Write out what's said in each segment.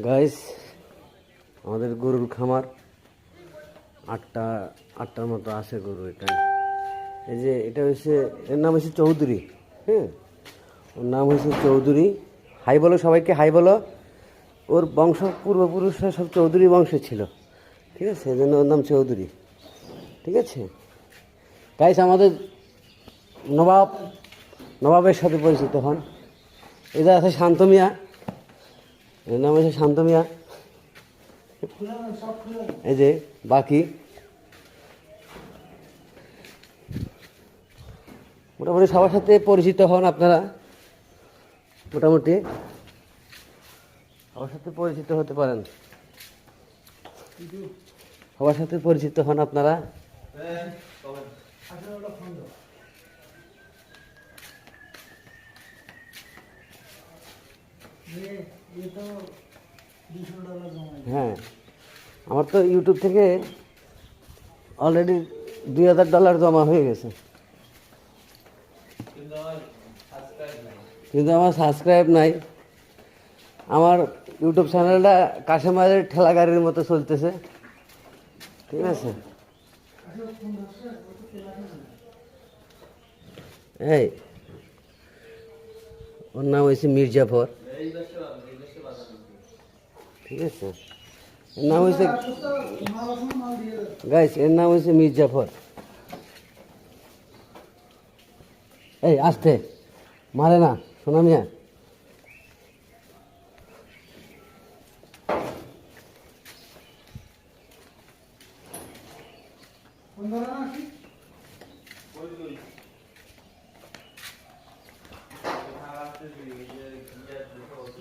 Guys, আমাদের গরুর খামার আটটার মতো আছে গরু। এটা হচ্ছে, এর নাম হচ্ছে চৌধুরী। হ্যাঁ, ওর নাম হচ্ছে চৌধুরী। হাই বলো সবাইকে, হাই বলো। ওর বংশ, পূর্বপুরুষরা সব চৌধুরী বংশে ছিল, ঠিক আছে, এই জন্য ওর নাম চৌধুরী। ঠিক আছে গাইস, আমাদের নবাবের সাথে পরিচিত হন। এদের আছে শান্ত মিয়া, এর নাম হচ্ছে শান্ত মিয়া। এই যে বাকি মোটামুটি সবার সাথে পরিচিত হন আপনারা, মোটামুটি সবার সাথে পরিচিত হতে পারেন, সবার সাথে পরিচিত হন আপনারা। হ্যাঁ, আমার তো ইউটিউব থেকে অলরেডি $2000 জমা হয়ে গেছে, কিন্তু আমার সাবস্ক্রাইব নাই। আমার ইউটিউব চ্যানেলটা কাশেমারের ঠেলা গাড়ির মতো চলতেছে, ঠিক আছে। এই ওর নাম হয়েছে মির্জাফর, ঠিক আছে। এর নাম হয়েছে গাইস, এর নাম হয়েছে মির্জাফর। এই আসতে মারে না, শোনা মিয়া।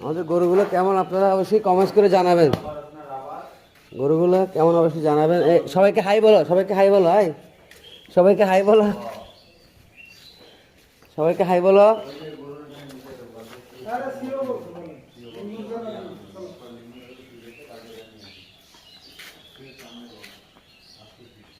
আমাদের গরুগুলো কেমন আপনারা অবশ্যই কমেন্টস করে জানাবেন। গরুগুলো কেমন অবশ্যই জানাবেন। সবাইকে হাই বলো, সবাইকে হাই বলো, হাই সবাইকে হাই বলো, সবাইকে হাই বলো।